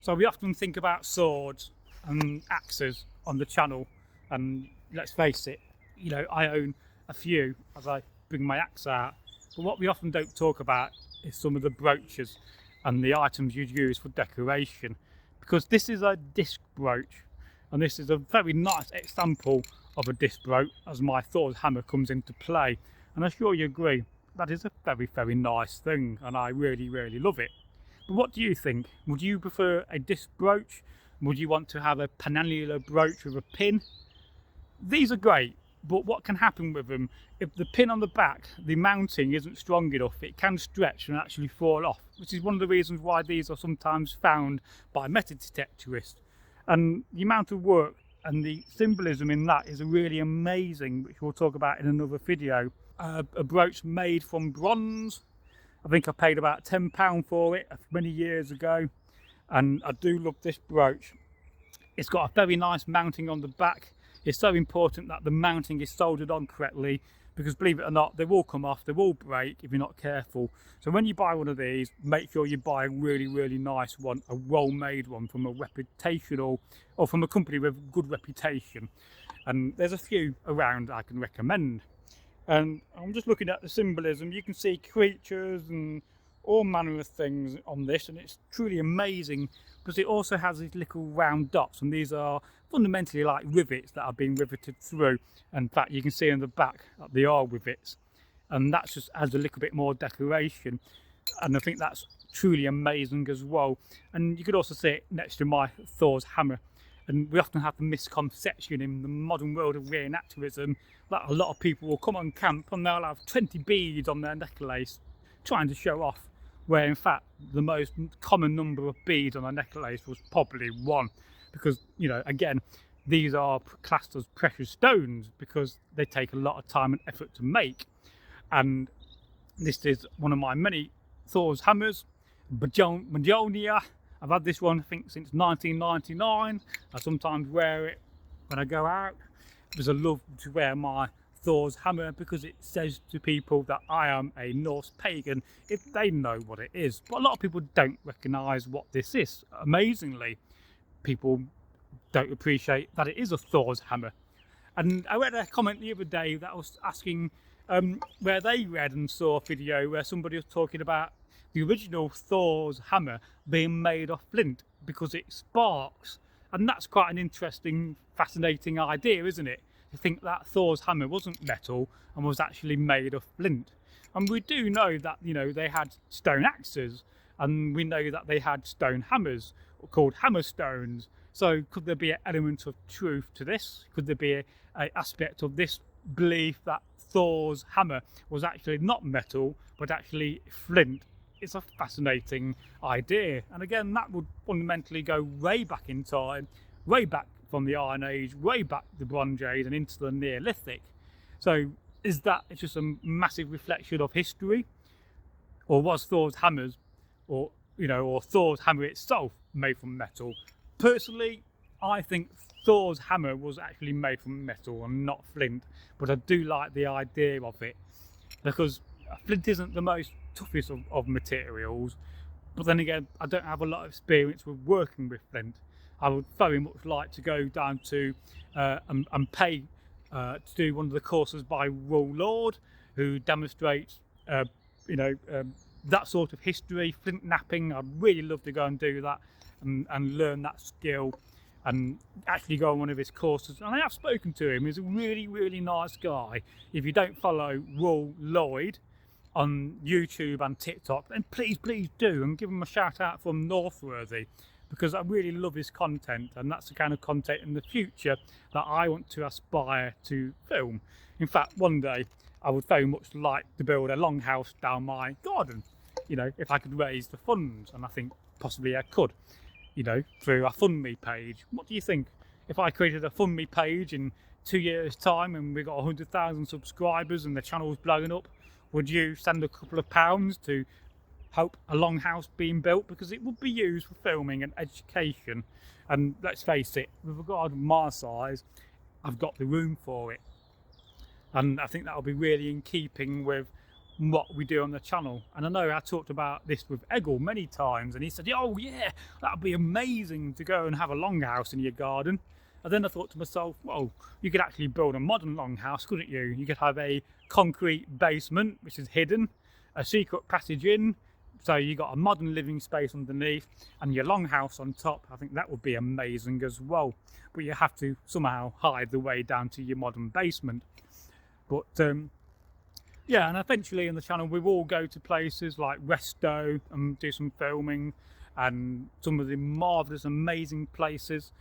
So we often think about swords and axes on the channel, and let's face it, I own a few as I bring my axe out. But what we often don't talk about is some of the brooches and the items you'd use for decoration, because this is a disc brooch, and this is a very nice example of a disc brooch as my Thor's hammer comes into play. And I'm sure you agree, that is a very, very nice thing, and I really, really love it. But what do you think? Would you prefer a disc brooch? Would you want to have a penannular brooch with a pin? These are great, but what can happen with them, if the pin on the back, the mounting isn't strong enough, it can stretch and actually fall off, which is one of the reasons why these are sometimes found by metal detectorists. And the amount of work and the symbolism in that is really amazing, which we'll talk about in another video. A brooch made from bronze. I think I paid about £10 for it many years ago, and I do love this brooch. It's got a very nice mounting on the back. It's so important that the mounting is soldered on correctly, because believe it or not, they will come off, they will break if you're not careful. So when you buy one of these, make sure you buy a really, really nice one, a well-made one from a reputational, or from a company with good reputation. And there's a few around I can recommend. And I'm just looking at the symbolism. You can see creatures and all manner of things on this, and it's truly amazing because it also has these little round dots, and these are fundamentally like rivets that are being riveted through. In fact, you can see in the back that they are rivets, and that just adds a little bit more decoration, and I think that's truly amazing as well. And you could also see it next to my Thor's hammer. And we often have the misconception in the modern world of reenactorism that a lot of people will come on camp and they'll have 20 beads on their necklace trying to show off, where in fact the most common number of beads on a necklace was probably one, because again, these are classed as precious stones because they take a lot of time and effort to make. And this is one of my many Thor's hammers, Majonia. I've had this one, I think, since 1999. I sometimes wear it when I go out because I love to wear my Thor's hammer, because it says to people that I am a Norse pagan if they know what it is. But a lot of people don't recognise what this is. Amazingly, people don't appreciate that it is a Thor's hammer. And I read a comment the other day that was asking where they read and saw a video where somebody was talking about the original Thor's hammer being made of flint because it sparks. And that's quite an interesting, fascinating idea, isn't it? To think that Thor's hammer wasn't metal and was actually made of flint. And we do know that, they had stone axes, and we know that they had stone hammers called hammer stones. So could there be an element of truth to this? Could there be an aspect of this belief that Thor's hammer was actually not metal, but actually flint? It's a fascinating idea. And again, that would fundamentally go way back in time, way back from the Iron Age, way back the Bronze Age and into the Neolithic. So is that just a massive reflection of history? Or was Thor's hammers, or Thor's hammer itself made from metal? Personally, I think Thor's hammer was actually made from metal and not flint, but I do like the idea of it, because flint isn't the most toughest of materials, but then again, I don't have a lot of experience with working with flint. I would very much like to go down to and pay to do one of the courses by Will Lord, who demonstrates that sort of history, flint knapping. I'd really love to go and do that and learn that skill and actually go on one of his courses. And I have spoken to him. He's a really, really nice guy. If you don't follow Will Lloyd on YouTube and TikTok, then please do, and give him a shout out from Northworthy, because I really love his content, and that's the kind of content in the future that I want to aspire to film. In fact, one day I would very much like to build a longhouse down my garden, if I could raise the funds, and I think possibly I could, through a Fund Me page. What do you think? If I created a Fund Me page in 2 years' time and we got 100,000 subscribers and the channel's blowing up, would you send a couple of pounds to help a longhouse being built? Because it would be used for filming and education. And let's face it, with regard to my size, I've got the room for it. And I think that'll be really in keeping with what we do on the channel. And I know I talked about this with Eggle many times, and he said, oh yeah, that'd be amazing to go and have a longhouse in your garden. And then I thought to myself, well, you could actually build a modern longhouse, couldn't you? You could have a concrete basement which is hidden, a secret passage in, so you got a modern living space underneath, and your longhouse on top. I think that would be amazing as well, but you have to somehow hide the way down to your modern basement. But yeah, and eventually in the channel we will go to places like Resto and do some filming, and some of the marvellous, amazing places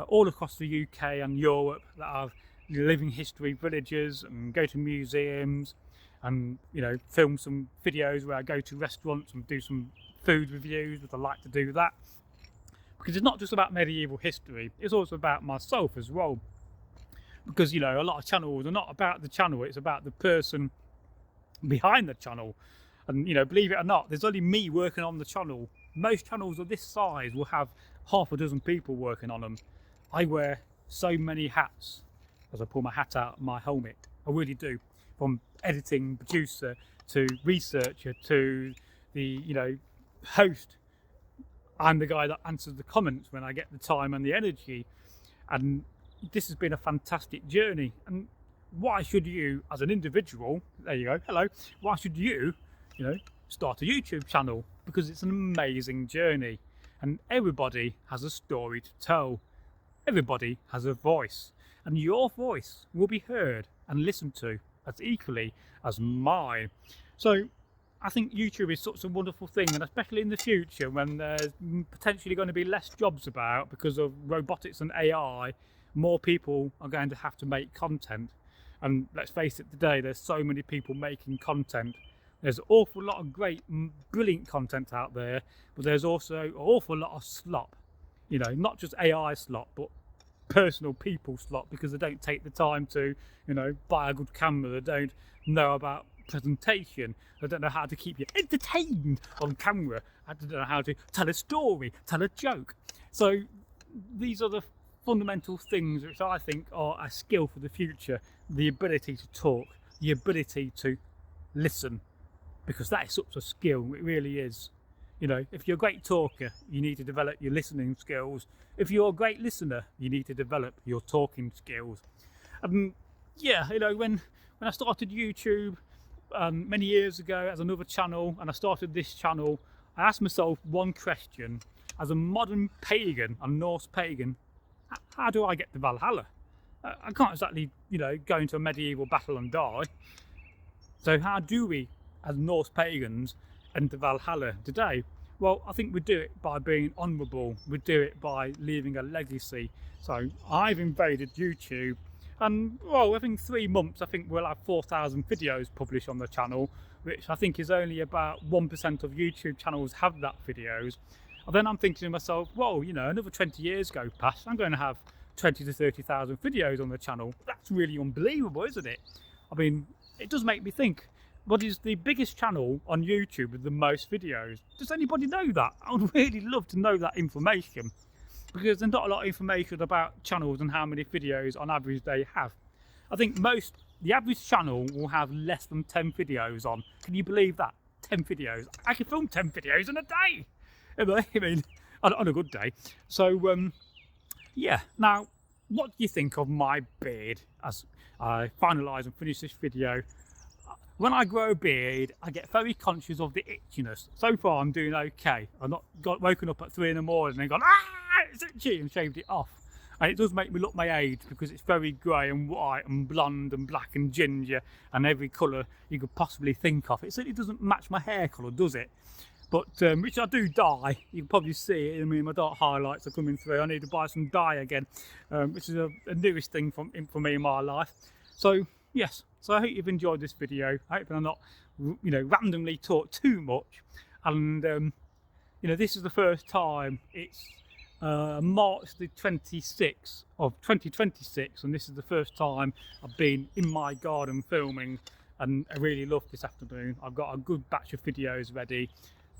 all across the UK and Europe that have living history villages, and go to museums, and you know, film some videos where I go to restaurants and do some food reviews, because I like to do that. Because it's not just about medieval history, it's also about myself as well. Because you know, a lot of channels are not about the channel, it's about the person behind the channel. And you know, believe it or not, there's only me working on the channel. Most channels of this size will have half a dozen people working on them. I wear so many hats as I pull my hat out of my helmet. I really do. From editing, producer, to researcher, to the, you know, host. I'm the guy that answers the comments when I get the time and the energy. And this has been a fantastic journey. And why should you, as an individual, there you go, hello, why should you, you know, start a YouTube channel? Because it's an amazing journey, and everybody has a story to tell. Everybody has a voice, and your voice will be heard and listened to as equally as mine. So I think YouTube is such a wonderful thing, and especially in the future when there's potentially going to be less jobs about because of robotics and AI, more people are going to have to make content. And let's face it, today there's so many people making content. There's an awful lot of great, brilliant content out there, but there's also an awful lot of slop. You know, not just AI slop, but personal people slop, because they don't take the time to, you know, buy a good camera. They don't know about presentation. They don't know how to keep you entertained on camera. They don't know how to tell a story, tell a joke. So these are the fundamental things which I think are a skill for the future. The ability to talk, the ability to listen, because that is such a skill. It really is. You know, if you're a great talker, you need to develop your listening skills. If you're a great listener, you need to develop your talking skills. Yeah, you know, when I started YouTube many years ago as another channel, and I started this channel, I asked myself one question: as a modern pagan, a Norse pagan, how do I get to Valhalla? I can't exactly, you know, go into a medieval battle and die. So how do we, as Norse pagans, enter Valhalla today? Well, I think we do it by being honourable. We do it by leaving a legacy. So I've invaded YouTube, and well, within 3 months I think we'll have 4,000 videos published on the channel, which I think is only about 1% of YouTube channels have that videos. And then I'm thinking to myself, well, you know, another 20 years go past, I'm going to have 20 to 30,000 videos on the channel. That's really unbelievable, isn't it? I mean, it does make me think, what is the biggest channel on YouTube with the most videos? Does anybody know that? I would really love to know that information, because there's not a lot of information about channels and how many videos on average they have. I think the average channel will have less than 10 videos on. Can you believe that? 10 videos. I can film 10 videos in a day. I mean, on a good day. So, yeah. Now, what do you think of my beard as I finalise and finish this video? When I grow a beard, I get very conscious of the itchiness. So far, I'm doing okay. I've not woken up at 3 in the morning and gone, it's itchy, and shaved it off. And it does make me look my age, because it's very grey and white and blonde and black and ginger and every colour you could possibly think of. It certainly doesn't match my hair colour, does it? But which I do dye. You can probably see it. I mean, my dark highlights are coming through. I need to buy some dye again, which is a newest thing for me in my life. So yes, so I hope you've enjoyed this video. I hope I'm not, you know, randomly talk too much. And you know, this is the first time. It's March the 26th of 2026, and this is the first time I've been in my garden filming, and I really love this afternoon. I've got a good batch of videos ready.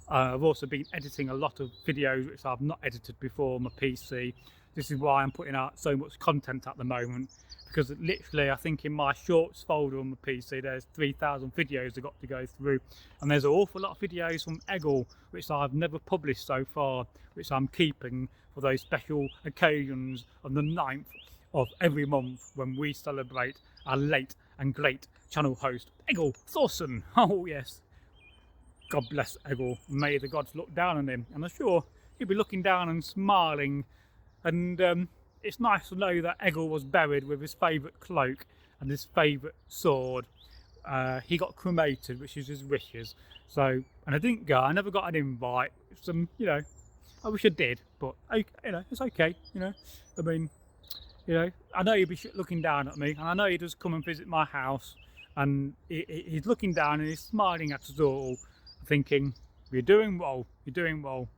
I've also been editing a lot of videos which I've not edited before on my PC. This is why I'm putting out so much content at the moment, because literally I think in my shorts folder on my PC there's 3,000 videos I've got to go through, and there's an awful lot of videos from Eggle which I've never published so far, which I'm keeping for those special occasions on the 9th of every month when we celebrate our late and great channel host Eggle Thorson. Oh yes, God bless Eggle, may the gods look down on him, and I'm sure he'll be looking down and smiling. And it's nice to know that Eggle was buried with his favourite cloak and his favourite sword. He got cremated, which is his wishes. So, and I didn't go, I never got an invite. Some, you know, I wish I did, but you know, it's okay, you know. I mean, you know, I know he'll be looking down at me, and I know he does come and visit my house, and he's looking down and he's smiling at us all, thinking, you're doing well, you're doing well,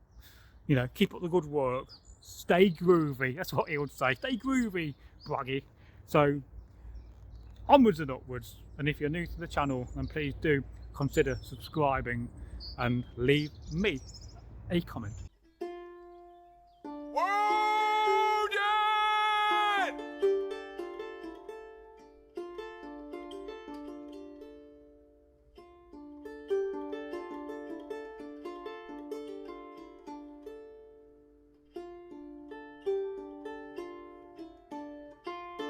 you know, keep up the good work, stay groovy. That's what he would say, stay groovy, Braggy. So onwards and upwards, and if you're new to the channel, then please do consider subscribing and leave me a comment.